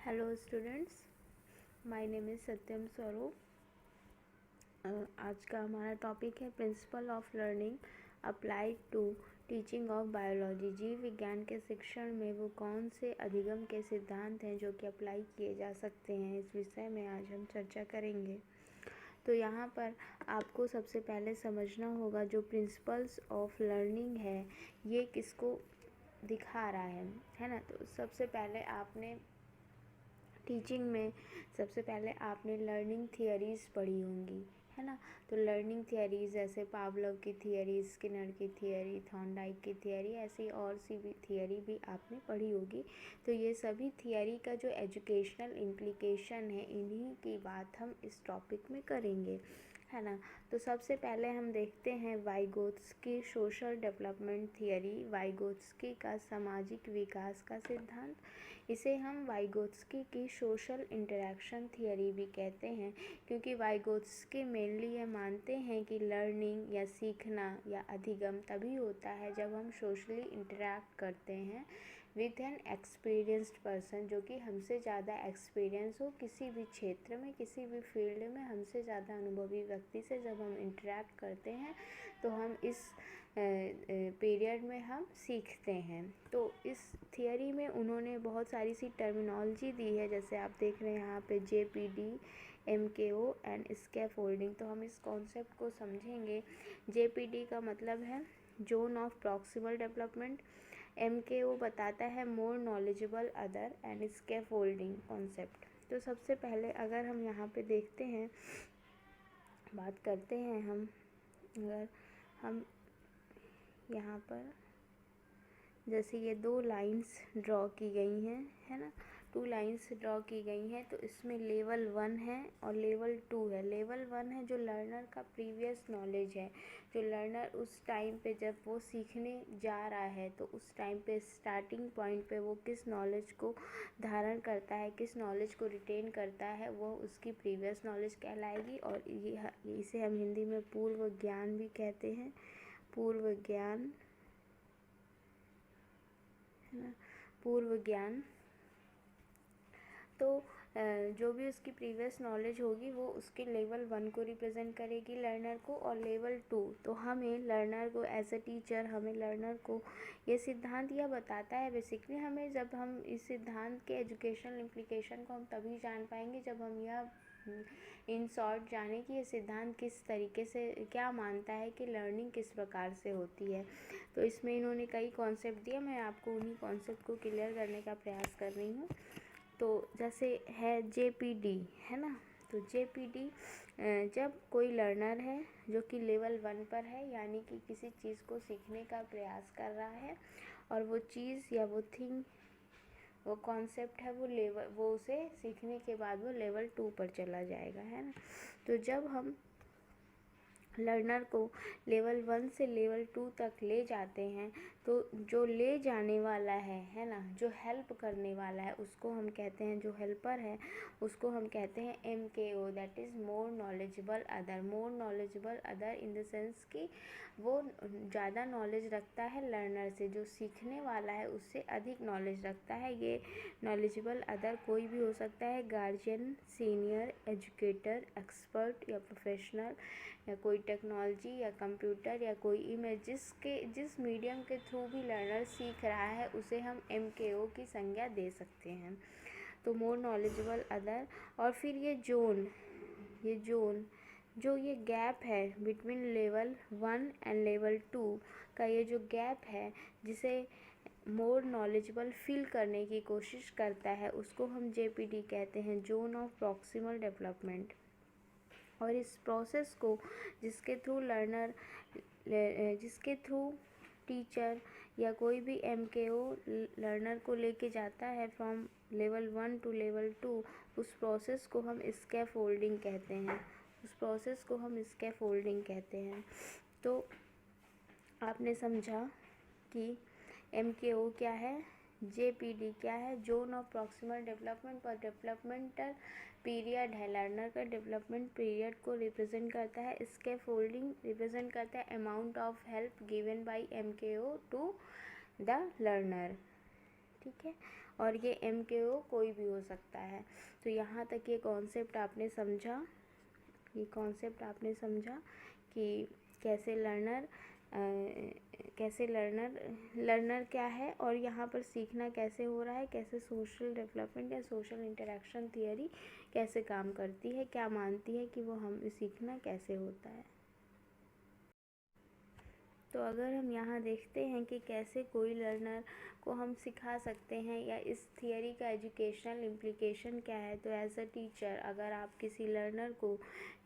Hello students, my name is Satyam Swarup. आज का हमारा टॉपिक है principle of learning applied to teaching of biology. जीव विज्ञान के शिक्षण में वो कौन से अधिगम के सिद्धांत हैं जो कि अप्लाई किए जा सकते हैं, इस विषय में आज हम चर्चा करेंगे। तो यहाँ पर आपको सबसे पहले समझना होगा जो प्रिंसिपल्स ऑफ लर्निंग है ये किसको दिखा रहा है ना। तो सबसे पहले आपने टीचिंग में आपने लर्निंग थियरीज़ पढ़ी होंगी, है ना। तो लर्निंग थियरीज़ जैसे पावलोव की थियरी, स्किनर की थियरी, थॉर्नडाइक की थियरी, ऐसी और सी भी थियरी भी आपने पढ़ी होगी। तो ये सभी थियरी का जो एजुकेशनल इम्प्लीकेशन है, इन्हीं की बात हम इस टॉपिक में करेंगे, है ना। तो सबसे पहले हम देखते हैं Vygotsky social development theory, Vygotsky का सामाजिक विकास का सिद्धांत। इसे हम वाइगोत्स्की की सोशल इंटरैक्शन थियरी भी कहते हैं, क्योंकि वाइगोत्स्की मेनली ये मानते हैं कि लर्निंग या सीखना या अधिगम तभी होता है जब हम सोशली इंटरैक्ट करते हैं विथ एन एक्सपीरियंस्ड पर्सन, जो कि हमसे ज़्यादा एक्सपीरियंस हो किसी भी क्षेत्र में, किसी भी फील्ड में हमसे ज़्यादा अनुभवी व्यक्ति से जब हम इंटरैक्ट करते हैं तो हम इस पीरियड में हम सीखते हैं। तो इस थियरी में उन्होंने बहुत सारी सी टर्मिनोलॉजी दी है, जैसे आप देख रहे हैं यहाँ पे JPD, MKO एंड स्कैफोल्डिंग। तो हम इस कॉन्सेप्ट को समझेंगे। JPD का मतलब है zone of proximal development, MKO बताता है more knowledgeable other and scaffolding concept. तो सबसे पहले अगर हम यहाँ पे देखते हैं, बात करते हैं अगर हम यहाँ पर जैसे ये दो लाइंस ड्रॉ की गई हैं, है ना, 2 लाइंस ड्रॉ की गई हैं। तो इसमें लेवल 1 है और लेवल 2 है। लेवल 1 है जो लर्नर का प्रीवियस नॉलेज है, जो लर्नर उस टाइम पे जब वो सीखने जा रहा है तो उस टाइम पे स्टार्टिंग पॉइंट पे वो किस नॉलेज को धारण करता है, किस नॉलेज को रिटेन करता है, वो उसकी प्रीवियस नॉलेज कहलाएगी। और इसे हम हिंदी में पूर्व ज्ञान भी कहते हैं, पूर्व ज्ञान, है ना, पूर्व ज्ञान। तो जो भी उसकी प्रीवियस नॉलेज होगी वो उसके लेवल 1 को रिप्रेजेंट करेगी लर्नर को। और लेवल 2 तो हमें लर्नर को एज अ टीचर, हमें लर्नर को ये सिद्धांत यह बताता है, बेसिकली हमें जब हम इस सिद्धांत के एजुकेशनल इम्प्लीकेशन को हम तभी जान पाएंगे जब हम यह इन शॉर्ट जाने कि ये सिद्धांत किस तरीके से क्या मानता है कि लर्निंग किस प्रकार से होती है। तो इसमें इन्होंने कई कॉन्सेप्ट दिए, मैं आपको उन्हीं कॉन्सेप्ट को क्लियर करने का प्रयास कर रही हूँ। तो जैसे है JPD, है ना। तो JPD जब कोई लर्नर है जो कि लेवल 1 पर है, यानी कि किसी चीज़ को सीखने का प्रयास कर रहा है और वो चीज़ या वो थिंग, वो कॉन्सेप्ट है, वो उसे सीखने के बाद वो लेवल 2 पर चला जाएगा, है ना। तो जब हम लर्नर को लेवल 1 से लेवल 2 तक ले जाते हैं तो जो ले जाने वाला है ना, जो हेल्प करने वाला है उसको हम कहते हैं, जो हेल्पर है उसको हम कहते हैं MKO, that is more knowledgeable other. More knowledgeable other in the sense कि वो ज़्यादा नॉलेज रखता है लर्नर से, जो सीखने वाला है उससे अधिक नॉलेज रखता है। ये नॉलेजेबल अदर कोई भी हो सकता है, गार्जियन, सीनियर, एजुकेटर, एक्सपर्ट या प्रोफेशनल, या कोई टेक्नोलॉजी या कंप्यूटर या कोई इमेज, जिस मीडियम के थ्रू भी लर्नर सीख रहा है उसे हम MKO की संज्ञा दे सकते हैं। तो मोर नॉलेजेबल अदर। और फिर ये जोन जो ये गैप है बिटवीन लेवल 1 एंड लेवल 2 का, ये जो गैप है जिसे मोर नॉलेजेबल फील करने की कोशिश करता है, उसको हम JPD कहते हैं, जोन ऑफ प्रॉक्सिमल डेवलपमेंट। और इस प्रोसेस को जिसके थ्रू टीचर या कोई भी MKO लर्नर को लेके जाता है फ्रॉम लेवल 1 टू लेवल 2, उस प्रोसेस को हम स्कैफोल्डिंग कहते हैं, तो आपने समझा कि MKO क्या है, JPD क्या है, जोन ऑफ प्रॉक्सिमल डेवलपमेंट पर डेवलपमेंटल पीरियड है, लर्नर का डेवलपमेंट पीरियड को रिप्रेजेंट करता है। स्कैफोल्डिंग रिप्रेजेंट करता है amount of help given by MKO to the learner, ठीक है। और ये MKO कोई भी हो सकता है। तो यहाँ तक ये कॉन्सेप्ट आपने समझा, कि कैसे लर्नर क्या है और यहाँ पर सीखना कैसे हो रहा है, कैसे सोशल डेवलपमेंट या सोशल इंटरेक्शन थियरी कैसे काम करती है, क्या मानती है कि वो हम सीखना कैसे होता है। तो अगर हम यहाँ देखते हैं कि कैसे कोई लर्नर को हम सिखा सकते हैं या इस थियरी का एजुकेशनल इम्प्लीकेशन क्या है, तो एज अ टीचर अगर आप किसी लर्नर को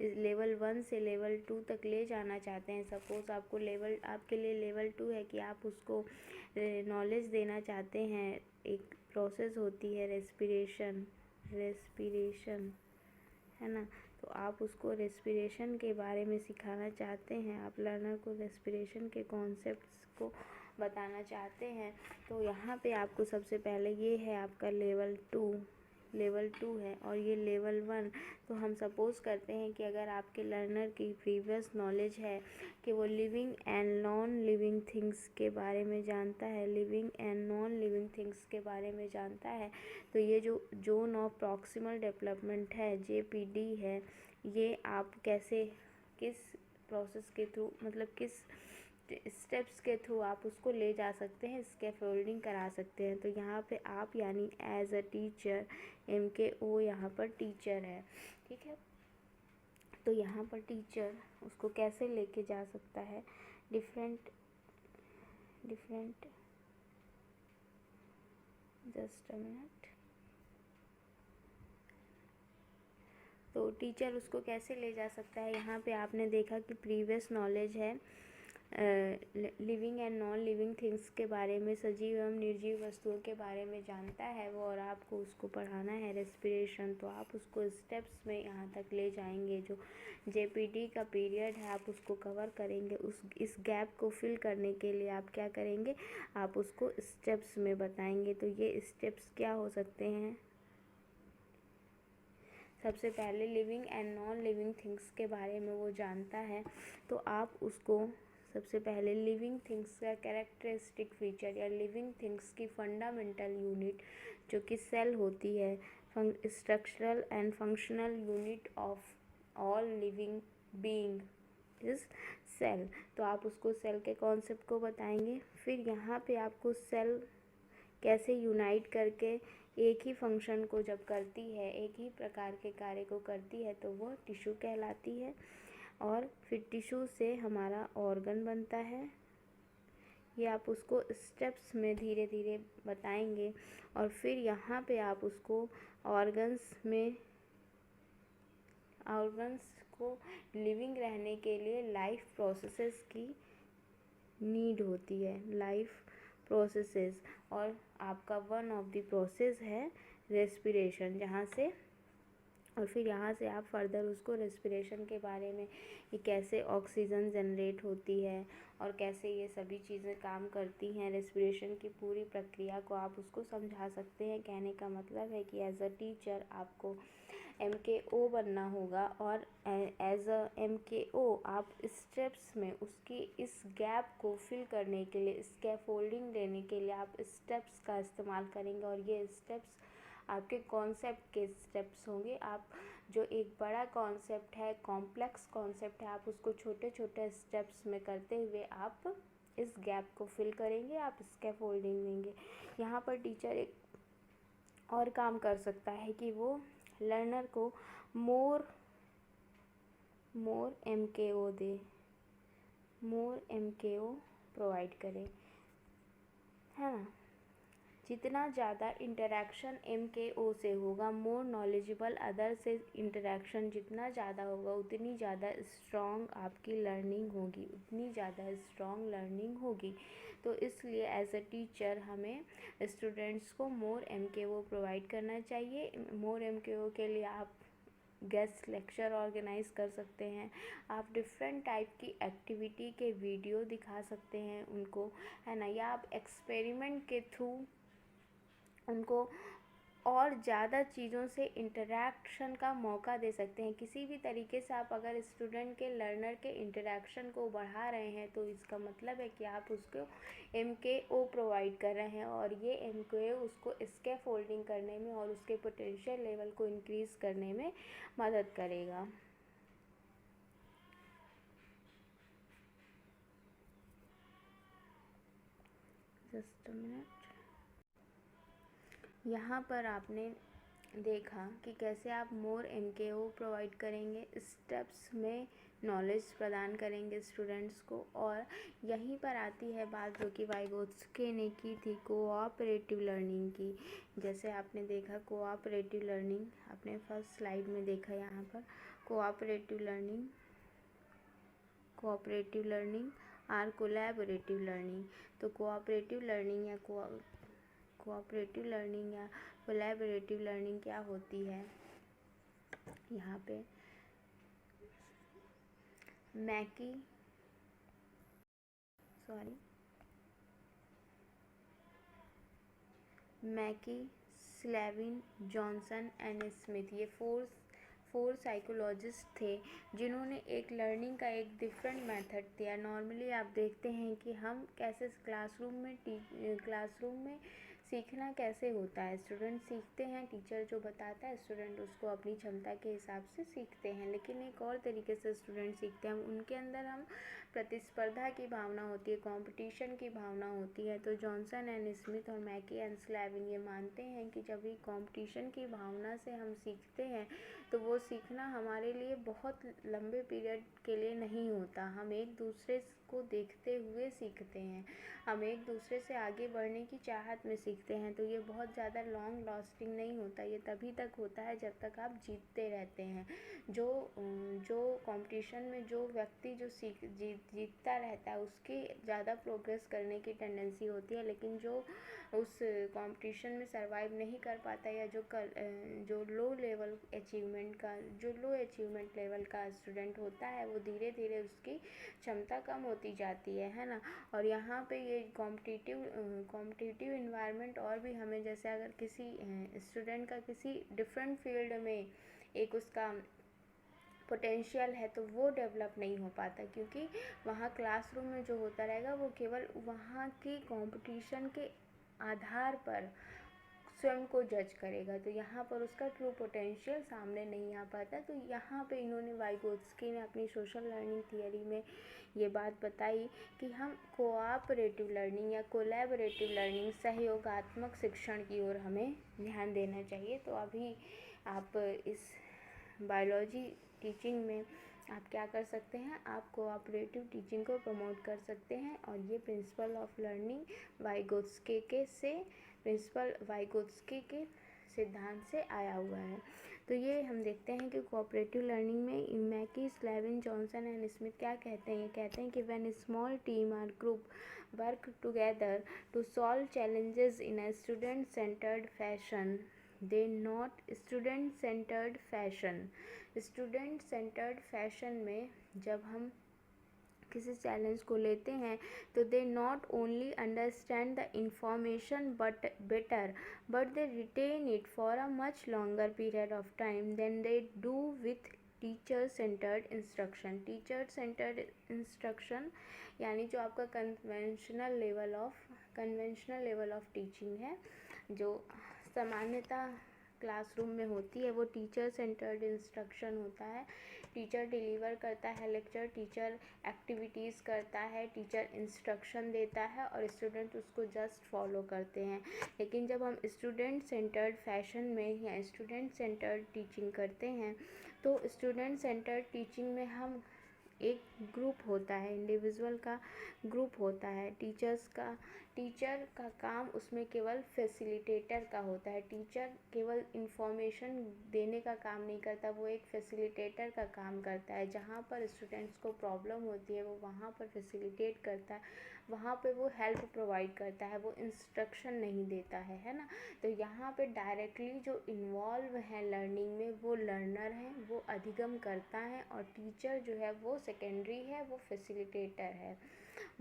लेवल 1 से लेवल 2 तक ले जाना चाहते हैं, सपोज़ आपके लिए लेवल 2 है कि आप उसको नॉलेज देना चाहते हैं, एक प्रोसेस होती है रेस्पिरेशन, है ना, तो आप उसको रेस्पिरेशन के बारे में सिखाना चाहते हैं, आप लर्नर को रेस्पिरेशन के कॉन्सेप्ट्स को बताना चाहते हैं, तो यहाँ पे आपको सबसे पहले ये है आपका लेवल 2 है और ये लेवल 1। तो हम सपोज़ करते हैं कि अगर आपके लर्नर की प्रीवियस नॉलेज है कि वो living and non living things के बारे में जानता है, तो ये जो जोन ऑफ प्रॉक्सिमल डेवलपमेंट है, JPD है, ये आप किस प्रोसेस के थ्रू, मतलब किस स्टेप्स के थ्रू आप उसको ले जा सकते हैं, स्कैफोल्डिंग करा सकते हैं। तो यहाँ पे आप यानी एज अ टीचर, MKO यहाँ पर टीचर है, ठीक है। तो यहाँ पर टीचर उसको कैसे लेके जा सकता है, डिफरेंट जस्ट अ मिनट। तो टीचर उसको कैसे ले जा सकता है, यहाँ पे आपने देखा कि प्रीवियस नॉलेज है living and non living things के बारे में, सजीव एवं निर्जीव वस्तुओं के बारे में जानता है वो, और आपको उसको पढ़ाना है रेस्पिरेशन, तो आप उसको स्टेप्स में यहाँ तक ले जाएंगे। जो JPD का पीरियड है आप उसको कवर करेंगे, इस गैप को फिल करने के लिए आप क्या करेंगे, आप उसको स्टेप्स में बताएंगे। तो ये स्टेप्स क्या हो सकते हैं, सबसे पहले living and non living things के बारे में वो जानता है, तो आप उसको सबसे पहले लिविंग थिंग्स का कैरेक्टरिस्टिक फीचर या लिविंग थिंग्स की फंडामेंटल यूनिट जो कि सेल होती है, structural and functional unit of all living being is cell, तो आप उसको सेल के कॉन्सेप्ट को बताएंगे। फिर यहाँ पे आपको सेल कैसे यूनाइट करके एक ही फंक्शन को जब करती है, एक ही प्रकार के कार्य को करती है, तो वह टिश्यू कहलाती है। और फिर टिश्यू से हमारा ऑर्गन बनता है, ये आप उसको स्टेप्स में धीरे धीरे बताएंगे। और फिर यहाँ पे आप उसको ऑर्गन्स को लिविंग रहने के लिए लाइफ प्रोसेसेस की नीड होती है, लाइफ प्रोसेसेस, और आपका वन ऑफ द प्रोसेस है रेस्पिरेशन, जहाँ से, और फिर यहाँ से आप फर्दर उसको रेस्पिरेशन के बारे में कि कैसे ऑक्सीजन जनरेट होती है और कैसे ये सभी चीज़ें काम करती हैं, रेस्पिरेशन की पूरी प्रक्रिया को आप उसको समझा सकते हैं। कहने का मतलब है कि एज अ टीचर आपको MKO बनना होगा, और एज अ MKO आप स्टेप्स में उसकी इस गैप को फिल करने के लिए, स्कैफोल्डिंग देने के लिए आप स्टेप्स का इस्तेमाल करेंगे। और ये स्टेप्स आपके कॉन्सेप्ट के स्टेप्स होंगे। आप जो एक बड़ा कॉन्सेप्ट है, कॉम्प्लेक्स कॉन्सेप्ट है, आप उसको छोटे छोटे स्टेप्स में करते हुए आप इस गैप को फिल करेंगे, आप स्कैफोल्डिंग देंगे। यहाँ पर टीचर एक और काम कर सकता है कि वो लर्नर को मोर MKO दे, मोर MKO प्रोवाइड करे, है ना। जितना ज़्यादा इंटरेक्शन MKO से होगा, मोर नॉलेजेबल अदर से इंटरेक्शन जितना ज़्यादा होगा, उतनी ज़्यादा स्ट्रॉन्ग आपकी लर्निंग होगी, तो इसलिए एज अ टीचर हमें स्टूडेंट्स को मोर MKO प्रोवाइड करना चाहिए। मोर MKO के लिए आप गेस्ट लेक्चर ऑर्गेनाइज कर सकते हैं, आप डिफरेंट टाइप की एक्टिविटी के वीडियो दिखा सकते हैं उनको, है ना, या आप एक्सपेरिमेंट के थ्रू उनको और ज़्यादा चीज़ों से इंटरेक्शन का मौका दे सकते हैं। किसी भी तरीके से आप अगर स्टूडेंट के लर्नर के इंटरेक्शन को बढ़ा रहे हैं तो इसका मतलब है कि आप उसको MKO प्रोवाइड कर रहे हैं, और ये MKO उसको स्कैफोल्डिंग करने में और उसके पोटेंशियल लेवल को इंक्रीज़ करने में मदद करेगा। Just a minute. यहाँ पर आपने देखा कि कैसे आप मोर MKO प्रोवाइड करेंगे, स्टेप्स में नॉलेज प्रदान करेंगे स्टूडेंट्स को। और यहीं पर आती है बात जो कि वाइगोत्स्की ने की थी कोऑपरेटिव लर्निंग की। जैसे आपने देखा कोऑपरेटिव लर्निंग, आपने फर्स्ट स्लाइड में देखा यहाँ पर कोऑपरेटिव लर्निंग और कोलैबोरेटिव लर्निंग। तो कोऑपरेटिव लर्निंग या कोलैबोरेटिव लर्निंग क्या होती है, यहाँ पे मैकी, स्लेविन, जॉनसन एंड स्मिथ, ये फोर साइकोलॉजिस्ट थे जिन्होंने एक लर्निंग का एक डिफरेंट मेथड दिया। नॉर्मली आप देखते हैं कि हम कैसे क्लासरूम में सीखना कैसे होता है, स्टूडेंट सीखते हैं, टीचर जो बताता है स्टूडेंट उसको अपनी क्षमता के हिसाब से सीखते हैं। लेकिन एक और तरीके से स्टूडेंट सीखते हैं, उनके अंदर हम प्रतिस्पर्धा की भावना होती है, कंपटीशन की भावना होती है। तो जॉनसन एंड स्मिथ और मैकी एंड स्लेविन ये मानते हैं कि जब भी कंपटीशन की भावना से हम सीखते हैं तो वो सीखना हमारे लिए बहुत लंबे पीरियड के लिए नहीं होता। हम एक दूसरे को देखते हुए सीखते हैं, हम एक दूसरे से आगे बढ़ने की चाहत में सीखते हैं। तो ये बहुत ज़्यादा लॉन्ग लास्टिंग नहीं होता, ये तभी तक होता है जब तक आप जीतते रहते हैं। जो कंपटीशन में जो व्यक्ति जो जीतता रहता है उसकी ज़्यादा प्रोग्रेस करने की टेंडेंसी होती है, लेकिन जो उस कंपटीशन में सरवाइव नहीं कर पाता या जो लो अचीवमेंट लेवल का स्टूडेंट होता है वो धीरे धीरे उसकी क्षमता कम होती जाती है ना। और यहाँ पे ये कॉम्पिटिटिव इन्वायरमेंट और भी हमें, जैसे अगर किसी स्टूडेंट का किसी डिफरेंट फील्ड में एक उसका पोटेंशियल है तो वो डेवलप नहीं हो पाता, क्योंकि वहाँ क्लासरूम में जो होता रहेगा वो केवल वहाँ की कंपटीशन के आधार पर स्वयं को जज करेगा, तो यहाँ पर उसका ट्रू पोटेंशियल सामने नहीं आ पाता। तो यहाँ पे इन्होंने वाइगोत्स्की ने अपनी सोशल लर्निंग थियरी में ये बात बताई कि हम कोऑपरेटिव लर्निंग या कोलैबोरेटिव लर्निंग, सहयोगात्मक शिक्षण की ओर हमें ध्यान देना चाहिए। तो अभी आप इस बायोलॉजी टीचिंग में आप क्या कर सकते हैं, आप कोऑपरेटिव टीचिंग को प्रमोट कर सकते हैं। और ये principle of learning principle Vygotsky के सिद्धांत से आया हुआ है। तो ये हम देखते हैं कि कोऑपरेटिव लर्निंग में Mackie, Slavin, Johnson and Smith क्या कहते हैं। ये कहते हैं कि व्हेन स्मॉल टीम और group work together to solve challenges in a student centred fashion, student centred fashion में जब हम किसी चैलेंज को लेते हैं तो they not only understand the information but they retain it for a much longer period of time than they do with teacher centred instruction, यानी जो आपका कन्वेंशनल लेवल ऑफ टीचिंग है जो सामान्यतः क्लासरूम में होती है, वो टीचर सेंटर्ड इंस्ट्रक्शन होता है। टीचर डिलीवर करता है लेक्चर, टीचर एक्टिविटीज़ करता है, टीचर इंस्ट्रक्शन देता है और स्टूडेंट उसको जस्ट फॉलो करते हैं। लेकिन जब हम स्टूडेंट सेंटर्ड फैशन में या स्टूडेंट सेंटर्ड टीचिंग करते हैं तो स्टूडेंट सेंटर्ड टीचिंग में हम एक ग्रुप होता है, इंडिविजुअल का ग्रुप होता है, टीचर का काम उसमें केवल फैसिलिटेटर का होता है। टीचर केवल इंफॉर्मेशन देने का काम नहीं करता, वो एक फैसिलिटेटर का काम करता है। जहाँ पर स्टूडेंट्स को प्रॉब्लम होती है वो वहाँ पर फैसिलिटेट करता है, वहाँ पे वो हेल्प प्रोवाइड करता है, वो इंस्ट्रक्शन नहीं देता है ना। तो यहाँ पे डायरेक्टली जो इन्वॉल्व है लर्निंग में वो लर्नर है, वो अधिगम करता है, और टीचर जो है वो सेकेंडरी है, वो फैसिलिटेटर है।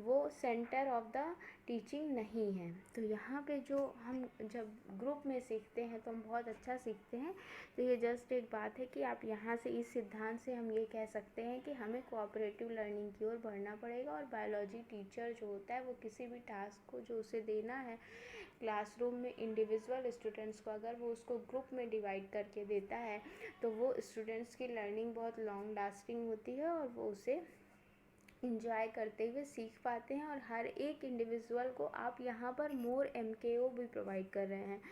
वो सेंटर ऑफ द टीचिंग नहीं है। तो यहाँ पे जो हम जब ग्रुप में सीखते हैं तो हम बहुत अच्छा सीखते हैं। तो ये जस्ट एक बात है कि आप यहाँ से इस सिद्धांत से हम ये कह सकते हैं कि हमें कोऑपरेटिव लर्निंग की ओर बढ़ना पड़ेगा। और बायोलॉजी टीचर जो होता है वो किसी भी टास्क को जो उसे देना है क्लासरूम में इंडिविजुअल स्टूडेंट्स को, अगर वो उसको ग्रुप में डिवाइड करके देता है तो वो स्टूडेंट्स की लर्निंग बहुत लॉन्ग लास्टिंग होती है और वो उसे इंजॉय करते हुए सीख पाते हैं। और हर एक इंडिविजुअल को आप यहाँ पर मोर MKO भी प्रोवाइड कर रहे हैं,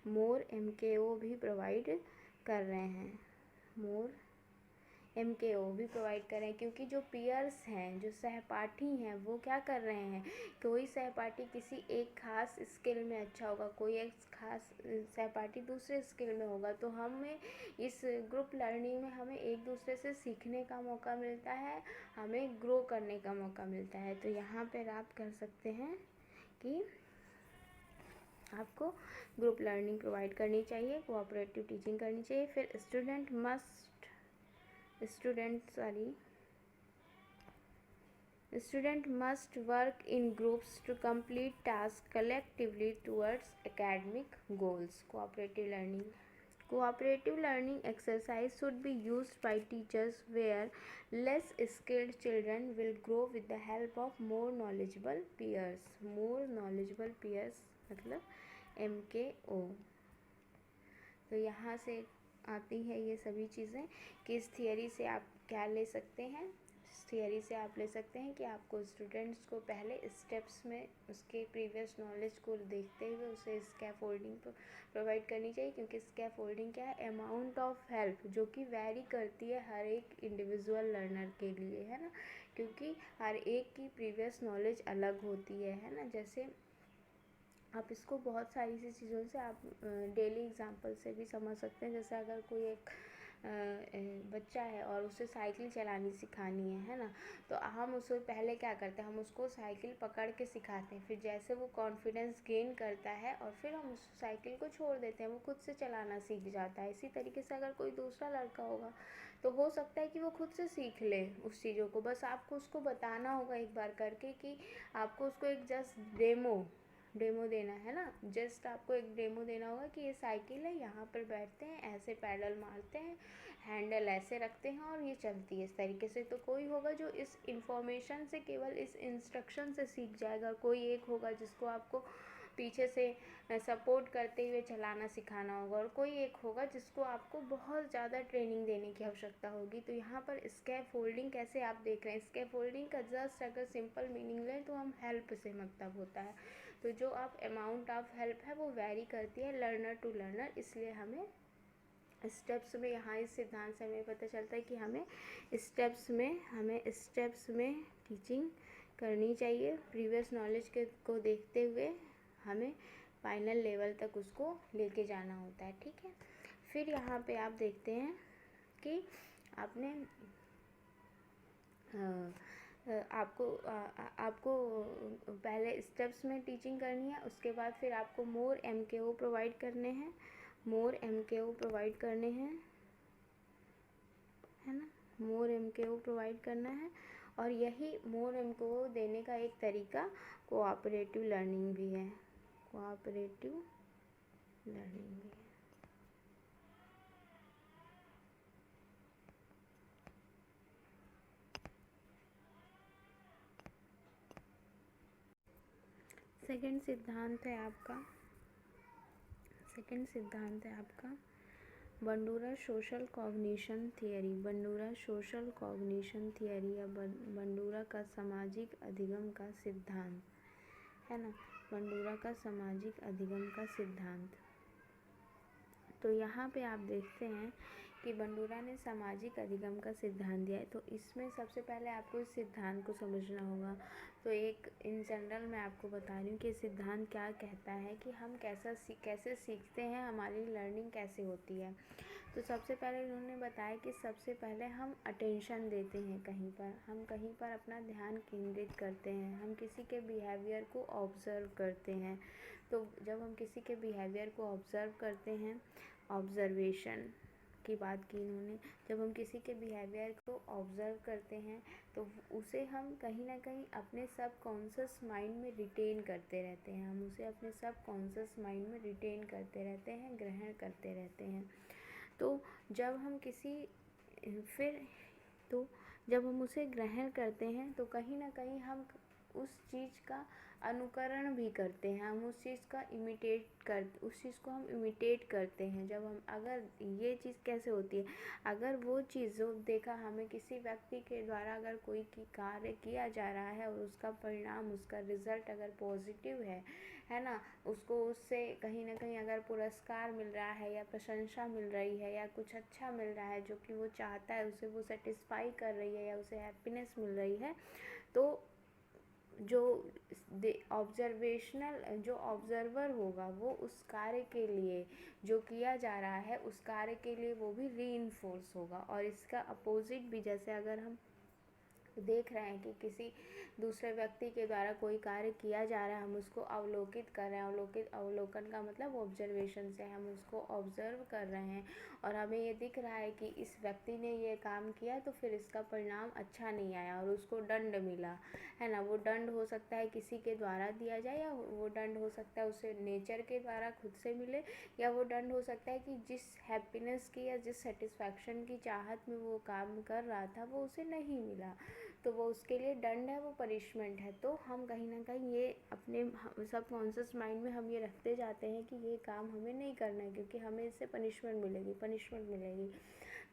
मोर MKO भी प्रोवाइड कर रहे हैं, मोर MKO भी प्रोवाइड कर रहे हैं। क्योंकि जो पीयर्स हैं, जो सहपाठी हैं, वो क्या कर रहे हैं, कोई सहपाठी किसी एक खास स्किल में अच्छा होगा, कोई एक खास सहपाठी दूसरे स्किल में होगा। तो हमें इस ग्रुप लर्निंग में हमें एक दूसरे से सीखने का मौका मिलता है, हमें ग्रो करने का मौका मिलता है। तो यहाँ पर आप कर सकते हैं कि आपको ग्रुप लर्निंग प्रोवाइड करनी चाहिए, कोऑपरेटिव टीचिंग करनी चाहिए। फिर student must work in groups to complete tasks collectively towards academic goals. Cooperative learning exercise should be used by teachers where less skilled children will grow with the help of more knowledgeable peers. मतलब MKO। तो यहाँ से आती है ये सभी चीज़ें कि इस थियरी से आप क्या ले सकते हैं। इस थियरी से आप ले सकते हैं कि आपको स्टूडेंट्स को पहले स्टेप्स में उसके प्रीवियस नॉलेज को देखते हुए उसे स्कैफोल्डिंग प्रोवाइड करनी चाहिए। क्योंकि स्कैफोल्डिंग क्या है, अमाउंट ऑफ हेल्प जो कि वैरी करती है हर एक इंडिविजुअल लर्नर के लिए, है ना। क्योंकि हर एक की प्रीवियस नॉलेज अलग होती है ना। जैसे आप इसको बहुत सारी सी चीज़ों से आप डेली एग्जांपल से भी समझ सकते हैं। जैसे अगर कोई एक बच्चा है और उसे साइकिल चलानी सिखानी है ना, तो हम उसे पहले क्या करते हैं, हम उसको साइकिल पकड़ के सिखाते हैं। फिर जैसे वो कॉन्फिडेंस गेन करता है और फिर हम उस साइकिल को छोड़ देते हैं, वो खुद से चलाना सीख जाता है। इसी तरीके से अगर कोई दूसरा लड़का होगा तो हो सकता है कि वो खुद से सीख ले उस चीज़ों को। बस आपको उसको बताना होगा एक बार करके कि आपको उसको एक जस्ट डेमो देना है ना। जस्ट आपको एक डेमो देना होगा कि ये साइकिल है, यहाँ पर बैठते हैं, ऐसे पैडल मारते हैं, हैंडल ऐसे रखते हैं और ये चलती है इस तरीके से। तो कोई होगा जो इस इंफॉर्मेशन से, केवल इस इंस्ट्रक्शन से सीख जाएगा। कोई एक होगा जिसको आपको पीछे से सपोर्ट करते हुए चलाना सिखाना होगा, और कोई एक होगा जिसको आपको बहुत ज़्यादा ट्रेनिंग देने की आवश्यकता होगी। तो यहाँ पर स्कैफोल्डिंग कैसे आप देख रहे हैं, स्कैफोल्डिंग का जस्ट अगर सिंपल मीनिंग लें तो हम हेल्प से मतलब होता है। तो जो आप अमाउंट ऑफ हेल्प है वो वेरी करती है लर्नर टू लर्नर। इसलिए हमें स्टेप्स में, यहाँ इस सिद्धांत से हमें पता चलता है कि हमें स्टेप्स में टीचिंग करनी चाहिए। प्रीवियस नॉलेज को देखते हुए हमें फाइनल लेवल तक उसको लेके जाना होता है, ठीक है। फिर यहाँ पे आप देखते हैं कि आपने आपको पहले स्टेप्स में टीचिंग करनी है, उसके बाद फिर आपको मोर MKO प्रोवाइड करने हैं, है ना। मोर MKO प्रोवाइड करना है। और यही मोर MKO देने का एक तरीका कोऑपरेटिव लर्निंग भी है, सेकंड सिद्धांत है आपका बंडूरा सोशल कॉग्निशन थियरी या बंडूरा का सामाजिक अधिगम का सिद्धांत, है ना। बंडूरा का सामाजिक अधिगम का सिद्धांत। तो यहाँ पे आप देखते हैं कि बंडूरा ने सामाजिक अधिगम का सिद्धांत दिया है। तो इसमें सबसे पहले आपको इस सिद्धांत को समझना होगा। तो एक इन जनरल मैं आपको बता रही हूँ कि सिद्धांत क्या कहता है कि हम कैसे सीखते हैं, हमारी लर्निंग कैसे होती है। तो सबसे पहले उन्होंने बताया कि सबसे पहले हम अटेंशन देते हैं हम कहीं पर अपना ध्यान केंद्रित करते हैं, हम किसी के बिहेवियर को ऑब्ज़र्व करते हैं। तो जब हम किसी के बिहेवियर को ऑब्ज़र्व करते हैं, ऑब्ज़र्वेशन की बात की इन्होंने। जब हम किसी के बिहेवियर को ऑब्ज़र्व करते हैं तो उसे हम कहीं ना कहीं अपने सब कॉन्शियस माइंड में रिटेन करते रहते हैं, हम उसे अपने सब कॉन्शियस माइंड में रिटेन करते रहते हैं, ग्रहण करते रहते हैं। तो जब हम फिर तो जब हम उसे ग्रहण करते हैं तो कहीं ना कहीं हम उस चीज़ का अनुकरण भी करते हैं, हम उस चीज़ को हम इमिटेट करते हैं। जब हम अगर ये चीज़ कैसे होती है, अगर वो चीज़ जो देखा हमें किसी व्यक्ति के द्वारा अगर कोई कार्य किया जा रहा है और उसका परिणाम, उसका रिज़ल्ट अगर पॉजिटिव है ना, उसको उससे कहीं ना कहीं अगर पुरस्कार मिल रहा है या प्रशंसा मिल रही है या कुछ अच्छा मिल रहा है जो कि वो चाहता है, उसे वो सेटिस्फाई कर रही है या उसे हैप्पीनेस मिल रही है, तो जो ऑब्जर्वर होगा वो उस कार्य के लिए जो किया जा रहा है उस कार्य के लिए वो भी रीइंफोर्स होगा। और इसका अपोजिट भी, जैसे अगर हम देख रहे हैं कि किसी दूसरे व्यक्ति के द्वारा कोई कार्य किया जा रहा है, हम उसको अवलोकित कर रहे हैं, अवलोकन का मतलब ऑब्जर्वेशन से हम उसको ऑब्जर्व कर रहे हैं और हमें ये दिख रहा है कि इस व्यक्ति ने ये काम किया तो फिर इसका परिणाम अच्छा नहीं आया और उसको दंड मिला, है ना। वो दंड हो सकता है किसी के द्वारा दिया जाए या वो दंड हो सकता है उसे नेचर के द्वारा खुद से मिले, या वो दंड हो सकता है कि जिस हैप्पीनेस की या जिस सेटिस्फैक्शन की चाहत में वो काम कर रहा था वो उसे नहीं मिला, तो वो उसके लिए दंड है, वो पनिशमेंट है। तो हम कहीं ना कहीं ये अपने सब कॉन्शियस माइंड में हम ये रखते जाते हैं कि ये काम हमें नहीं करना है क्योंकि हमें इससे पनिशमेंट मिलेगी।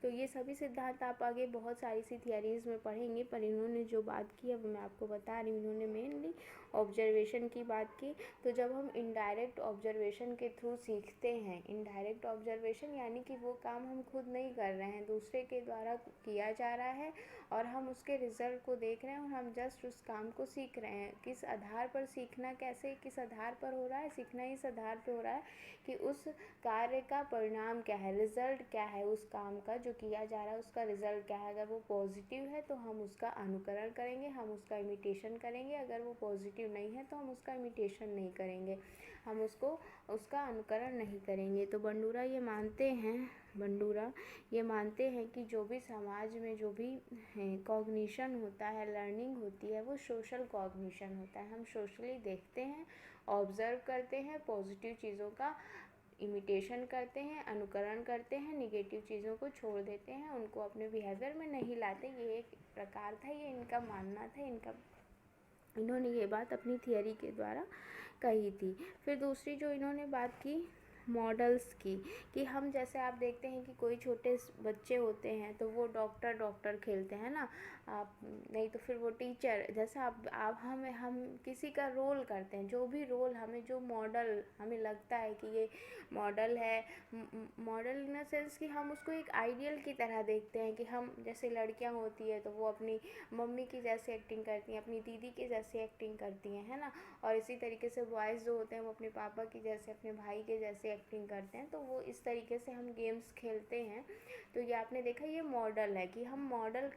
तो ये सभी सिद्धांत आप आगे बहुत सारी सी थियरीज़ में पढ़ेंगे, पर इन्होंने जो बात की अब मैं आपको बता रही हूँ। इन्होंने मेनली ऑब्जर्वेशन की बात की। तो जब हम इनडायरेक्ट ऑब्जर्वेशन के थ्रू सीखते हैं, इनडायरेक्ट ऑब्जर्वेशन यानी कि वो काम हम खुद नहीं कर रहे हैं, दूसरे के द्वारा किया जा रहा है और हम उसके रिज़ल्ट को देख रहे हैं और हम जस्ट उस काम को सीख रहे हैं। किस आधार पर सीखना, कैसे, किस आधार पर हो रहा है सीखना, इस आधार पर हो रहा है कि उस कार्य का परिणाम क्या है, रिज़ल्ट क्या है, उस काम का जो किया जा रहा है उसका रिज़ल्ट क्या है। अगर वो पॉजिटिव है तो हम उसका अनुकरण करेंगे, हम उसका इमिटेशन करेंगे। अगर वो पॉजिटिव नहीं है तो हम उसका इमिटेशन नहीं करेंगे, हम उसका अनुकरण नहीं करेंगे। तो बंडूरा ये मानते हैं कि जो भी समाज में जो भी कॉग्निशन होता है, लर्निंग होती है, वो सोशल कॉग्निशन होता है। हम सोशली देखते हैं, ऑब्ज़र्व करते हैं, पॉजिटिव चीज़ों का इमिटेशन करते हैं, अनुकरण करते हैं, निगेटिव चीज़ों को छोड़ देते हैं, उनको अपने बिहेवियर में नहीं लाते। ये एक प्रकार था, ये इनका मानना था, इन्होंने ये बात अपनी थियरी के द्वारा कही थी। फिर दूसरी जो इन्होंने बात की मॉडल्स की, कि हम जैसे आप देखते हैं कि कोई छोटे बच्चे होते हैं तो वो डॉक्टर खेलते हैं ना, आप नहीं तो फिर वो टीचर, जैसे आप हम किसी का रोल करते हैं, जो भी रोल हमें, जो मॉडल हमें लगता है कि ये मॉडल है, मॉडल इन द सेंस कि हम उसको एक आइडियल की तरह देखते हैं कि हम, जैसे लड़कियां होती है तो वो अपनी मम्मी की जैसे एक्टिंग करती हैं, अपनी दीदी की जैसे एक्टिंग करती हैं, है ना। और इसी तरीके से बॉयज़ जो होते हैं वो अपने पापा की जैसे, अपने भाई के जैसे एक्टिंग करते हैं। तो वो इस तरीके से हम गेम्स खेलते हैं। तो ये आपने देखा, ये मॉडल है कि हम मॉडल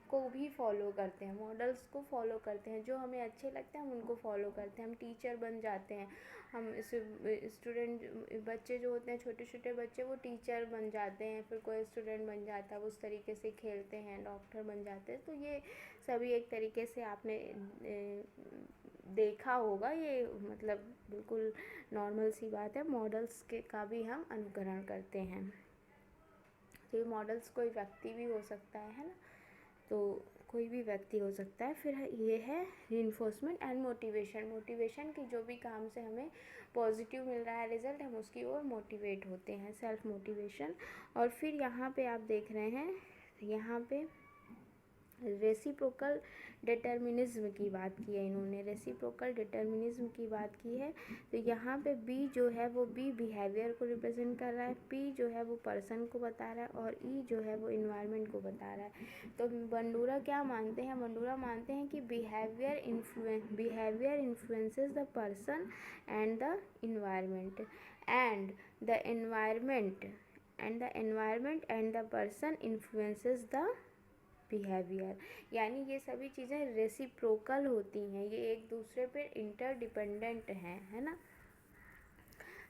को भी फॉलो करते हैं, मॉडल्स को फॉलो करते हैं, जो हमें अच्छे लगते हैं हम उनको फॉलो करते हैं। हम टीचर बन जाते हैं, हम बच्चे जो होते हैं, छोटे छोटे बच्चे, वो टीचर बन जाते हैं, फिर कोई स्टूडेंट बन जाता है, वो उस तरीके से खेलते हैं, डॉक्टर बन जाते हैं। तो ये सभी एक तरीके से आपने देखा होगा, ये मतलब बिल्कुल नॉर्मल सी बात है। मॉडल्स का भी हम अनुकरण करते हैं। तो ये मॉडल्स कोई व्यक्ति भी हो सकता है ना, तो कोई भी व्यक्ति हो सकता है। फिर ये है रीइंफोर्समेंट एंड मोटिवेशन की, जो भी काम से हमें पॉजिटिव मिल रहा है रिजल्ट, हम उसकी ओर मोटिवेट होते हैं, सेल्फ मोटिवेशन। और फिर यहाँ पे आप देख रहे हैं, यहाँ पे रेसिप्रोकल डिटर्मिनिज्म की बात की है इन्होंने, रेसिप्रोकल डिटर्मिनिज्म की बात की है। तो यहाँ पे बी जो है वो बी बिहेवियर को रिप्रेजेंट कर रहा है, पी जो है वो पर्सन को बता रहा है और ई जो है वो इन्वायरमेंट को बता रहा है। तो बंडूरा क्या मानते हैं, बंडूरा मानते हैं कि behaviour influences the person and the environment and the environment and the person influences the behaviour. यानी ये सभी चीज़ें रेसिप्रोकल होती हैं, ये एक दूसरे पे इंटरडिपेंडेंट हैं, है ना।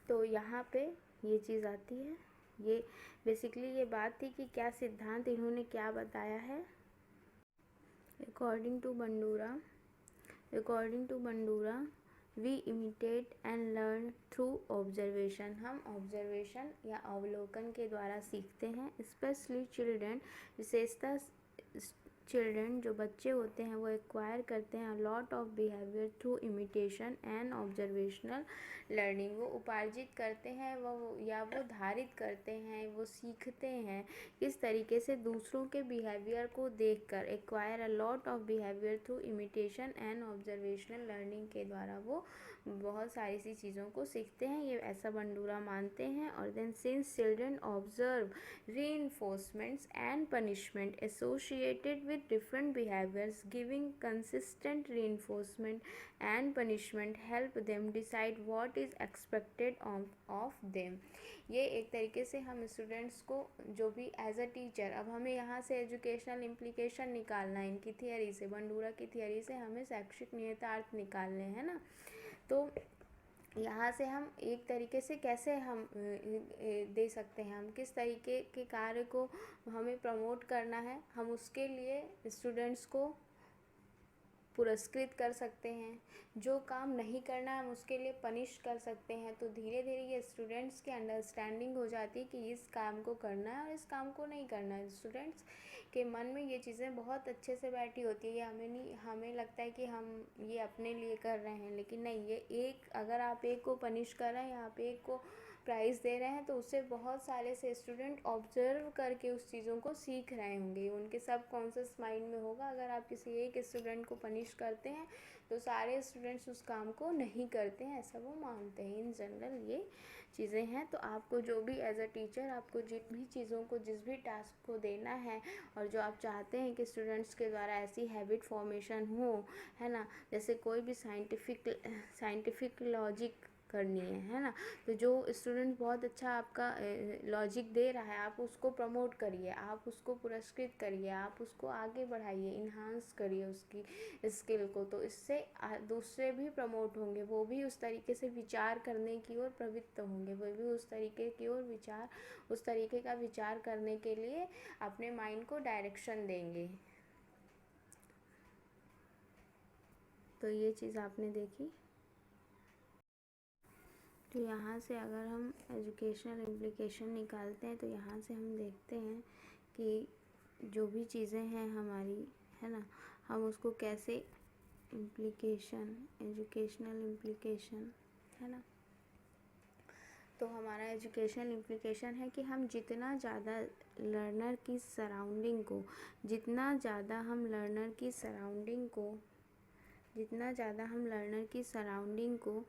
तो यहाँ पे ये चीज़ आती है। ये बेसिकली ये बात थी कि क्या सिद्धांत इन्होंने क्या बताया है। According to Bandura we imitate and learn through observation. हम ऑब्जर्वेशन या अवलोकन के द्वारा सीखते हैं। स्पेशली चिल्ड्रन, विशेषतः चिल्ड्रन जो बच्चे होते हैं वो एक्वायर करते हैं lot of behaviour through imitation and observational learning. वो उपार्जित करते हैं वो धारित करते हैं, वो सीखते हैं किस तरीके से दूसरों के बिहेवियर को देखकर। Acquire a lot of behaviour through imitation and observational learning के द्वारा वो बहुत सारी सी चीज़ों को सीखते हैं, ये ऐसा बंडूरा मानते हैं। और then since children observe reinforcements and punishment associated with different behaviors, giving consistent reinforcement and punishment help them decide what is expected of them। ये एक तरीके से हम स्टूडेंट्स को जो भी एज अ टीचर, अब हमें यहाँ से एजुकेशनल इम्प्लीकेशन निकालना है इनकी थियरी से, बंडूरा की थियरी से हमें शैक्षिक निहितार्थ निकालने हैं ना। तो यहाँ से हम एक तरीके से कैसे हम दे सकते हैं, हम किस तरीके के कार्य को हमें प्रमोट करना है, हम उसके लिए स्टूडेंट्स को पुरस्कृत कर सकते हैं। जो काम नहीं करना है हम उसके लिए पनिश कर सकते हैं। तो धीरे धीरे ये स्टूडेंट्स की अंडरस्टैंडिंग हो जाती है कि इस काम को करना है और इस काम को नहीं करना है। स्टूडेंट्स के मन में ये चीज़ें बहुत अच्छे से बैठी होती है। ये हमें लगता है कि हम ये अपने लिए कर रहे हैं, लेकिन नहीं, ये एक, अगर आप एक को पनिश कर रहे हैं या आप एक को प्राइज़ दे रहे हैं तो उससे बहुत सारे से स्टूडेंट ऑब्जर्व करके उस चीज़ों को सीख रहे होंगे, उनके सब कॉन्शियस माइंड में होगा। अगर आप किसी एक स्टूडेंट को पनिश करते हैं तो सारे स्टूडेंट्स उस काम को नहीं करते हैं, ऐसा वो मानते हैं। इन जनरल ये चीज़ें हैं। तो आपको जो भी एज अ टीचर आपको जिन भी चीज़ों को, जिस भी टास्क को देना है और जो आप चाहते हैं कि स्टूडेंट्स के द्वारा ऐसी हैबिट फॉर्मेशन हो, है ना, जैसे कोई भी साइंटिफिक लॉजिक करनी है ना, तो जो स्टूडेंट बहुत अच्छा आपका लॉजिक दे रहा है आप उसको प्रमोट करिए, आप उसको पुरस्कृत करिए, आप उसको आगे बढ़ाइए, इन्हांस करिए उसकी स्किल को। तो इससे दूसरे भी प्रमोट होंगे, वो भी उस तरीके से विचार करने की ओर प्रवृत्त होंगे, वो भी उस तरीके का विचार करने के लिए अपने माइंड को डायरेक्शन देंगे। तो ये चीज़ आपने देखी। तो यहाँ से अगर हम एजुकेशनल इम्प्लीकेशन निकालते हैं तो यहाँ से हम देखते हैं कि जो भी चीज़ें हैं हमारी, है ना, हम उसको कैसे एजुकेशनल इम्प्लीकेशन, है ना। तो हमारा एजुकेशनल इम्प्लीकेशन है कि हम जितना ज़्यादा लर्नर की सराउंडिंग को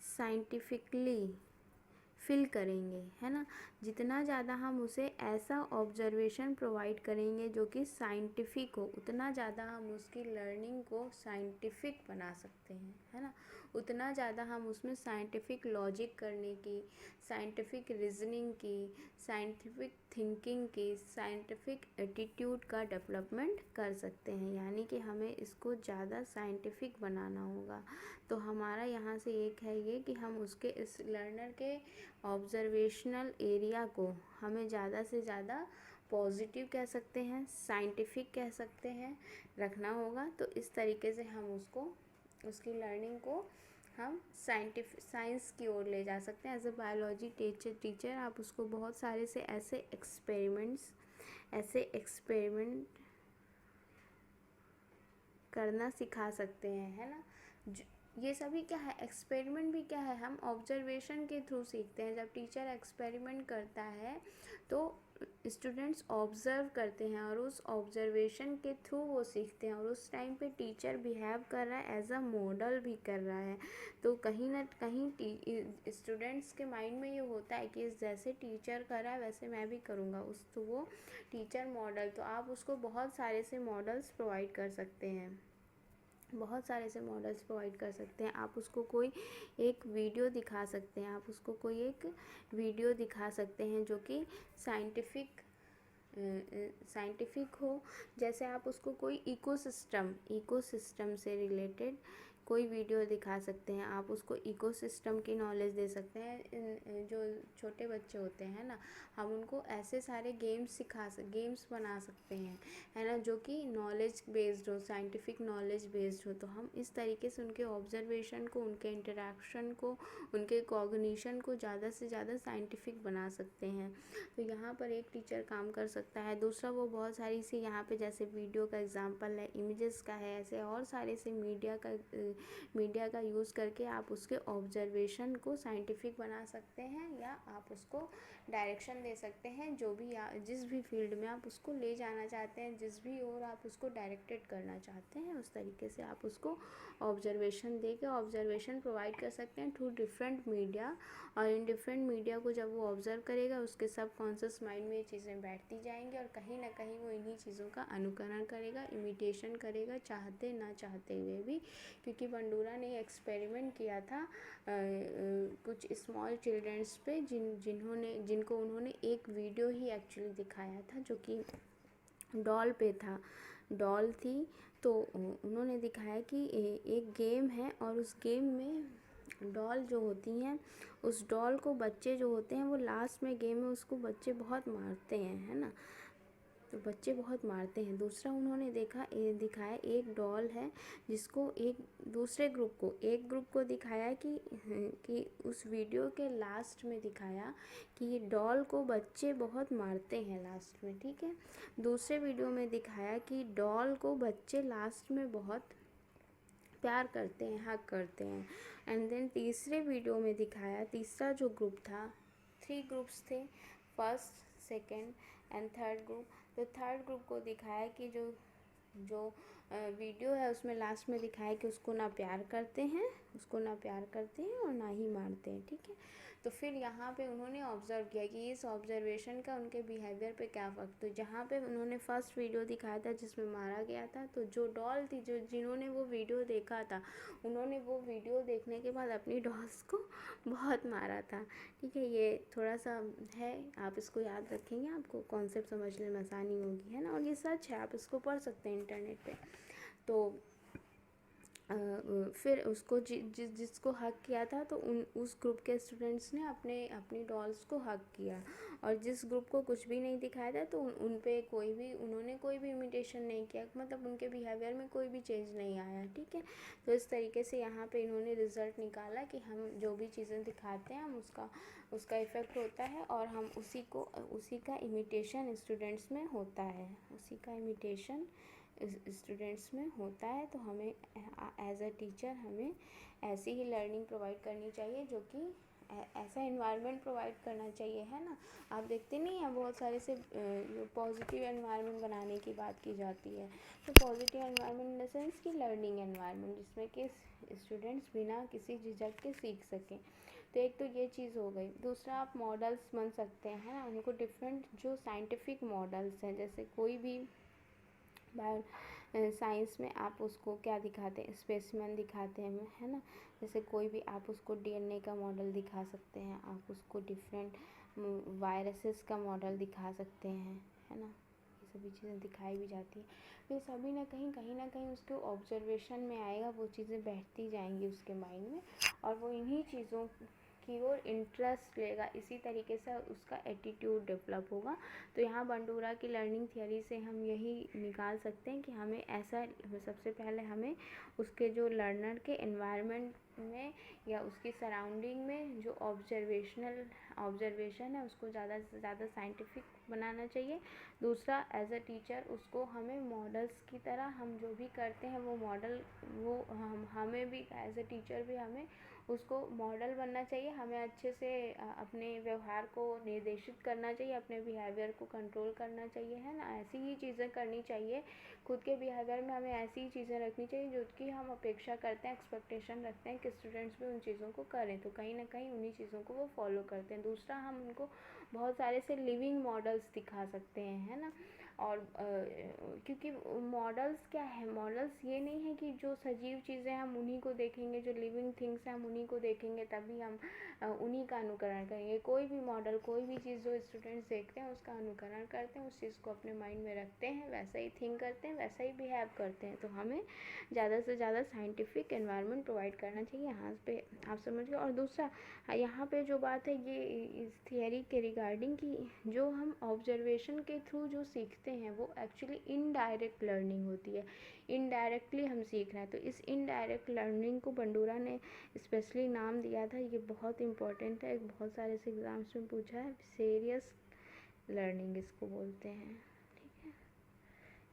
साइंटिफिकली फिल करेंगे, है ना, जितना ज़्यादा हम उसे ऐसा ऑब्जर्वेशन प्रोवाइड करेंगे जो कि साइंटिफिक हो, उतना ज़्यादा हम उसकी लर्निंग को साइंटिफिक बना सकते हैं, है ना। उतना ज़्यादा हम उसमें साइंटिफिक लॉजिक करने की, साइंटिफिक रीजनिंग की, साइंटिफिक थिंकिंग की, साइंटिफिक एटीट्यूड का डेवलपमेंट कर सकते हैं। यानी कि हमें इसको ज़्यादा साइंटिफिक बनाना होगा। तो हमारा यहाँ से एक है ये कि हम उसके इस लर्नर के ऑब्जर्वेशनल एरिया को हमें ज़्यादा से ज़्यादा पॉजिटिव कह सकते हैं, साइंटिफिक कह सकते हैं, रखना होगा। तो इस तरीके से हम उसकी लर्निंग को हम साइंस की ओर ले जा सकते हैं। एज अ बायोलॉजी टीचर आप उसको बहुत सारे से ऐसे एक्सपेरिमेंट करना सिखा सकते हैं, है ना। ये सभी क्या है, एक्सपेरिमेंट भी क्या है, हम ऑब्जर्वेशन के थ्रू सीखते हैं। जब टीचर एक्सपेरिमेंट करता है तो स्टूडेंट्स ऑब्जर्व करते हैं और उस ऑब्जर्वेशन के थ्रू वो सीखते हैं, और उस टाइम पे टीचर बिहेव कर रहा है एज अ मॉडल भी कर रहा है। तो कहीं ना कहीं स्टूडेंट्स के माइंड में ये होता है कि जैसे टीचर कर रहा है वैसे मैं भी करूँगा, तो वो टीचर मॉडल। तो आप उसको बहुत सारे से मॉडल्स प्रोवाइड कर सकते हैं, आप उसको कोई एक वीडियो दिखा सकते हैं, जो कि साइंटिफिक हो। जैसे आप उसको कोई इकोसिस्टम से रिलेटेड कोई वीडियो दिखा सकते हैं, आप उसको इकोसिस्टम की नॉलेज दे सकते हैं। जो छोटे बच्चे होते हैं ना, हम उनको ऐसे सारे गेम्स बना सकते हैं, है ना, जो कि नॉलेज बेस्ड हो, साइंटिफिक नॉलेज बेस्ड हो। तो हम इस तरीके से उनके ऑब्जर्वेशन को, उनके इंटरेक्शन को, उनके कॉग्निशन को ज़्यादा से ज़्यादा साइंटिफिक बना सकते हैं। तो यहाँ पर एक टीचर काम कर सकता है। दूसरा, वो बहुत सारी सी यहाँ पे जैसे वीडियो का एग्जांपल है, इमेजेस का है, ऐसे और सारे से मीडिया का यूज़ करके आप उसके ऑब्जर्वेशन को साइंटिफिक बना सकते हैं, या आप उसको डायरेक्शन दे सकते हैं, जो भी जिस भी फील्ड में आप उसको ले जाना चाहते हैं, जिस भी ओर आप उसको डायरेक्टेड करना चाहते हैं, उस तरीके से आप उसको ऑब्जर्वेशन दे के ऑब्जर्वेशन प्रोवाइड कर सकते हैं थ्रू डिफरेंट मीडिया। और इन डिफरेंट मीडिया को जब वो ऑब्जर्व करेगा, उसके सबकॉन्शियस माइंड में ये चीज़ें बैठती जाएंगी, और कहीं ना कहीं वो इन्हीं चीज़ों का अनुकरण करेगा, इमिटेशन करेगा, चाहते ना चाहते हुए भी। क्योंकि बंडूरा ने एक्सपेरिमेंट किया था कुछ स्मॉल चिल्ड्रंस पे, जिनको उन्होंने एक वीडियो ही एक्चुअली दिखाया था, जो कि डॉल पे था, डॉल थी। तो उन्होंने दिखाया कि एक गेम है, और उस गेम में डॉल जो होती हैं, उस डॉल को बच्चे जो होते हैं वो लास्ट में गेम में उसको बच्चे बहुत मारते हैं, है ना, तो बच्चे बहुत मारते हैं। दूसरा, उन्होंने दिखाया एक डॉल है जिसको एक ग्रुप को दिखाया कि उस वीडियो के लास्ट में दिखाया कि ये डॉल को बच्चे बहुत मारते हैं लास्ट में, ठीक है। दूसरे वीडियो में दिखाया कि डॉल को बच्चे लास्ट में बहुत प्यार करते हैं, हग करते हैं। एंड देन तीसरे वीडियो में दिखाया, तीसरा जो ग्रुप था, 3 ग्रुप्स थे, first, second and third group. तो थर्ड ग्रुप को दिखाया कि जो जो वीडियो है उसमें लास्ट में दिखाया कि उसको ना प्यार करते हैं और ना ही मारते हैं, ठीक है। तो फिर यहाँ पे उन्होंने ऑब्ज़र्व किया कि इस ऑब्जर्वेशन का उनके बिहेवियर पे क्या फ़र्क। तो जहाँ पे उन्होंने फर्स्ट वीडियो दिखाया था जिसमें मारा गया था, तो जो डॉल थी, जिन्होंने वो वीडियो देखा था, उन्होंने वो वीडियो देखने के बाद अपनी डॉल्स को बहुत मारा था, ठीक है। ये थोड़ा सा है, आप इसको याद रखेंगे, आपको कॉन्सेप्ट समझने में आसानी होगी, है ना। और ये सच है, आप इसको पढ़ सकते हैं इंटरनेट पे। तो फिर उसको जिसको हक किया था, तो उस ग्रुप के स्टूडेंट्स ने अपनी डॉल्स को हक किया, और जिस ग्रुप को कुछ भी नहीं दिखाया था, तो उन पे उन्होंने कोई भी इमिटेशन नहीं किया, मतलब उनके बिहेवियर में कोई भी चेंज नहीं आया, ठीक है। तो इस तरीके से यहाँ पे इन्होंने रिज़ल्ट निकाला कि हम जो भी चीज़ें दिखाते हैं, हम उसका इफ़ेक्ट होता है, और हम उसी का इमिटेशन स्टूडेंट्स में होता है, स्टूडेंट्स में होता है। तो हमें एज अ टीचर हमें ऐसी ही लर्निंग प्रोवाइड करनी चाहिए, जो कि ऐसा इन्वायरमेंट प्रोवाइड करना चाहिए, है ना। आप देखते नहीं हैं, बहुत सारे से पॉजिटिव एनवायरनमेंट बनाने की बात की जाती है। तो positive environment in the sense कि लर्निंग एनवायरनमेंट, जिसमें कि स्टूडेंट्स बिना किसी झिझक के सीख सकें। तो एक तो ये चीज़ हो गई। दूसरा, आप मॉडल्स बन सकते हैं, है ना, उनको डिफरेंट जो साइंटिफिक मॉडल्स हैं, जैसे कोई भी साइंस में आप उसको क्या दिखाते हैं, स्पेसिमेन दिखाते हैं, है ना। जैसे कोई भी आप उसको डीएनए का मॉडल दिखा सकते हैं, आप उसको डिफरेंट वायरसेस का मॉडल दिखा सकते हैं, है ना। ये सभी चीज़ें दिखाई भी जाती हैं। तो सभी कहीं ना कहीं उसके ऑब्जर्वेशन में आएगा, वो चीज़ें बैठती जाएंगी उसके माइंड में, और वो इन्हीं चीज़ों की ओर इंटरेस्ट लेगा, इसी तरीके से उसका एटीट्यूड डेवलप होगा। तो यहाँ बंडूरा की लर्निंग थियरी से हम यही निकाल सकते हैं कि हमें ऐसा, सबसे पहले हमें उसके जो लर्नर के एनवायरनमेंट में या उसकी सराउंडिंग में जो ऑब्जर्वेशन है, उसको ज़्यादा से ज़्यादा साइंटिफिक बनाना चाहिए। दूसरा, एज अ टीचर उसको हमें मॉडल्स की तरह, हम जो भी करते हैं वो मॉडल, वो हमें भी एज अ टीचर भी हमें उसको मॉडल बनना चाहिए। हमें अच्छे से अपने व्यवहार को निर्देशित करना चाहिए, अपने बिहेवियर को कंट्रोल करना चाहिए, है ना। ऐसी ही चीज़ें करनी चाहिए, खुद के बिहेवियर में हमें ऐसी ही चीज़ें रखनी चाहिए जो कि हम अपेक्षा करते हैं, एक्सपेक्टेशन रखते हैं कि स्टूडेंट्स भी उन चीज़ों को करें, तो कहीं ना कहीं उन्हीं चीज़ों को वो फॉलो करते हैं। दूसरा, हम उनको बहुत सारे से लिविंग मॉडल्स दिखा सकते हैं, है ना। और क्योंकि मॉडल्स क्या है, मॉडल्स ये नहीं है कि जो सजीव चीज़ें हम उन्हीं को देखेंगे, जो लिविंग थिंग्स हैं हम उन्हीं को देखेंगे तभी हम उन्हीं का अनुकरण करेंगे। कोई भी मॉडल, कोई भी चीज़ जो स्टूडेंट्स देखते हैं उसका अनुकरण करते हैं, उस चीज़ को अपने माइंड में रखते हैं, वैसा ही थिंक करते हैं, वैसा ही बिहेव करते हैं। तो हमें ज़्यादा से ज़्यादा साइंटिफिक एनवायरनमेंट प्रोवाइड करना चाहिए, यहाँ पे आप समझ गए। और दूसरा यहाँ पे जो बात है ये इस थियरी के रिगार्डिंग कि जो हम ऑब्जर्वेशन के थ्रू जो सीखते हैं वो एक्चुअली इनडायरेक्ट लर्निंग होती है, इनडायरेक्टली हम सीख रहे हैं। तो इस इनडायरेक्ट लर्निंग को बंडूरा ने स्पेशली नाम दिया था, ये बहुत इंपॉर्टेंट है, बहुत सारे से एग्जाम्स में पूछा है, सीरियस लर्निंग इसको बोलते हैं। ठीक है,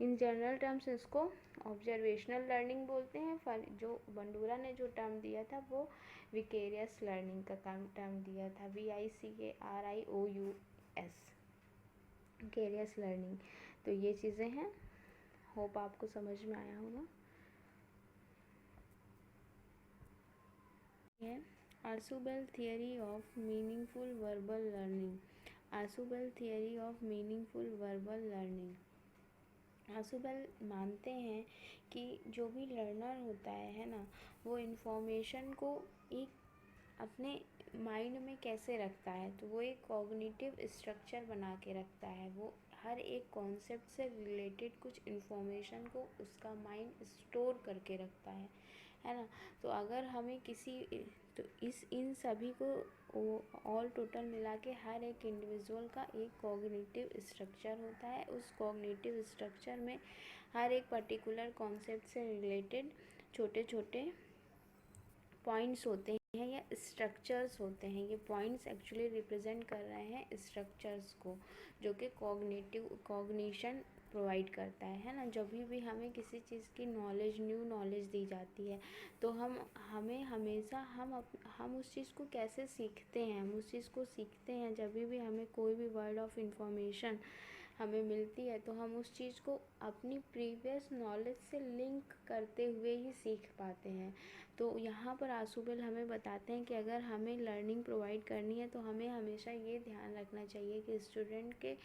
इन जनरल टर्म्स इसको ऑब्जर्वेशनल लर्निंग बोलते हैं। जो बंडूरा ने जो टर्म दिया था वो विकेरियस लर्निंग का टर्म दिया था, VICARIOUS, विकेरियस लर्निंग। तो ये चीज़ें हैं, होप आपको समझ में आया होगा। ये Ausubel theory of meaningful verbal learning, Ausubel theory of meaningful verbal learning. Ausubel मानते हैं कि जो भी लर्नर होता है ना, वो इन्फॉर्मेशन को एक अपने माइंड में कैसे रखता है, तो वो एक कॉग्निटिव स्ट्रक्चर बना के रखता है। वो हर एक कॉन्सेप्ट से रिलेटेड कुछ इन्फॉर्मेशन को उसका माइंड स्टोर करके रखता है ना। तो अगर हमें तो इन सभी को ऑल टोटल मिला के हर एक इंडिविजुअल का एक कॉग्निटिव स्ट्रक्चर होता है। उस कॉग्निटिव स्ट्रक्चर में हर एक पर्टिकुलर कॉन्सेप्ट से रिलेटेड छोटे छोटे पॉइंट्स होते हैं या स्ट्रक्चर्स होते हैं। ये पॉइंट्स एक्चुअली रिप्रेजेंट कर रहे हैं स्ट्रक्चर्स को, जो कि कॉग्निशन प्रोवाइड करता है ना। जब भी हमें किसी चीज़ की नॉलेज, न्यू नॉलेज दी जाती है तो हमें हमेशा हम उस चीज़ को कैसे सीखते हैं, हम उस चीज़ को सीखते हैं जब भी हमें कोई भी वर्ड ऑफ इंफॉर्मेशन हमें मिलती है तो हम उस चीज़ को अपनी प्रीवियस नॉलेज से लिंक करते हुए ही सीख पाते हैं। तो यहाँ पर आशुबेल हमें बताते हैं कि अगर हमें लर्निंग प्रोवाइड करनी है तो हमें हमेशा ये ध्यान रखना चाहिए कि स्टूडेंट के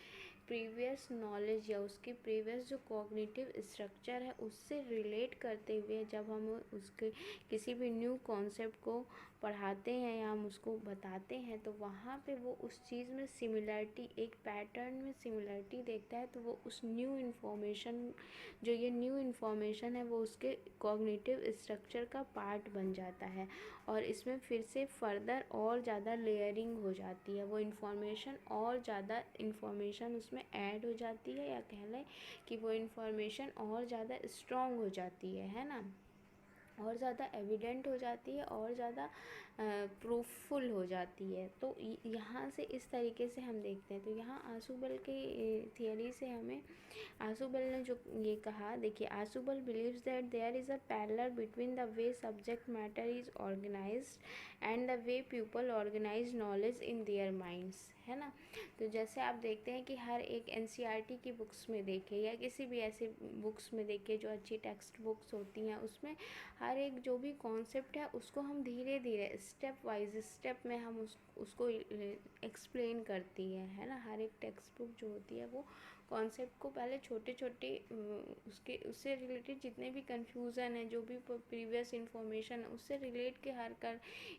प्रीवियस नॉलेज या उसके प्रीवियस जो कॉग्निटिव स्ट्रक्चर है उससे रिलेट करते हुए जब हम उसके किसी भी न्यू कॉन्सेप्ट को पढ़ाते हैं या हम उसको बताते हैं तो वहाँ पे वो उस चीज़ में सिमिलरिटी, एक पैटर्न में सिमिलरिटी देखता है। तो वो उस न्यू इन्फॉर्मेशन, जो ये न्यू इन्फॉर्मेशन है वो उसके कॉग्निटिव स्ट्रक्चर का पार्ट बन जाता है और इसमें फिर से फर्दर और ज़्यादा लेयरिंग हो जाती है। वो इन्फॉर्मेशन और ज़्यादा इन्फॉर्मेशन उसमें ऐड हो जाती है, या कह लें कि वो इन्फॉर्मेशन और ज़्यादा स्ट्रॉन्ग हो जाती है ना, और ज़्यादा एविडेंट हो जाती है और ज़्यादा प्रूफफुल हो जाती है। तो यहाँ से इस तरीके से हम देखते हैं। तो यहाँ आशुबेल के थियरी से हमें आशुबेल ने जो ये कहा, देखिए, Ausubel believes that there is a parallel between the way subject matter is organised and the way people organise knowledge in their minds, है ना। तो जैसे आप देखते हैं कि हर एक NCERT की बुक्स में देखें या किसी भी ऐसे बुक्स में देखें जो अच्छी टेक्स्ट बुक्स होती हैं, उसमें हर एक जो भी कॉन्सेप्ट है उसको हम धीरे धीरे स्टेप वाइज स्टेप में हम उसको एक्सप्लेन करती है ना। हर एक टेक्स्ट बुक जो होती है वो कॉन्सेप्ट को पहले छोटे छोटे उससे रिलेटेड जितने भी कन्फ्यूज़न है, जो भी प्रीवियस इन्फॉर्मेशन है उससे रिलेट के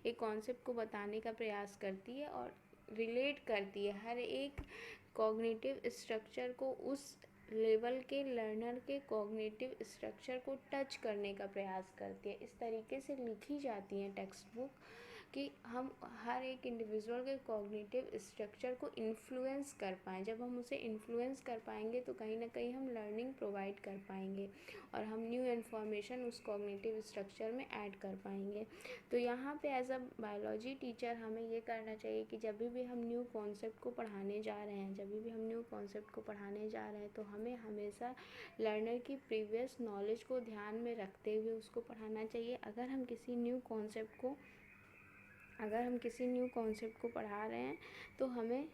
एक कॉन्सेप्ट को बताने का प्रयास करती है और रिलेट करती है हर एक कॉग्निटिव स्ट्रक्चर को, उस लेवल के लर्नर के कॉग्निटिव स्ट्रक्चर को टच करने का प्रयास करती है। इस तरीके से लिखी जाती हैं टेक्स्ट बुक कि हम हर एक इंडिविजुअल के कॉग्निटिव स्ट्रक्चर को इन्फ्लुएंस कर पाएँ। जब हम उसे इन्फ्लुएंस कर पाएंगे तो कहीं ना कहीं हम लर्निंग प्रोवाइड कर पाएंगे और हम न्यू इन्फॉर्मेशन उस कॉग्निटिव स्ट्रक्चर में ऐड कर पाएंगे। तो यहाँ पे एज अ बायोलॉजी टीचर हमें ये करना चाहिए कि जब भी हम न्यू कॉन्सेप्ट को पढ़ाने जा रहे हैं तो हमें हमेशा लर्नर की प्रीवियस नॉलेज को ध्यान में रखते हुए उसको पढ़ाना चाहिए। अगर हम किसी न्यू कॉन्सेप्ट को पढ़ा रहे हैं तो हमें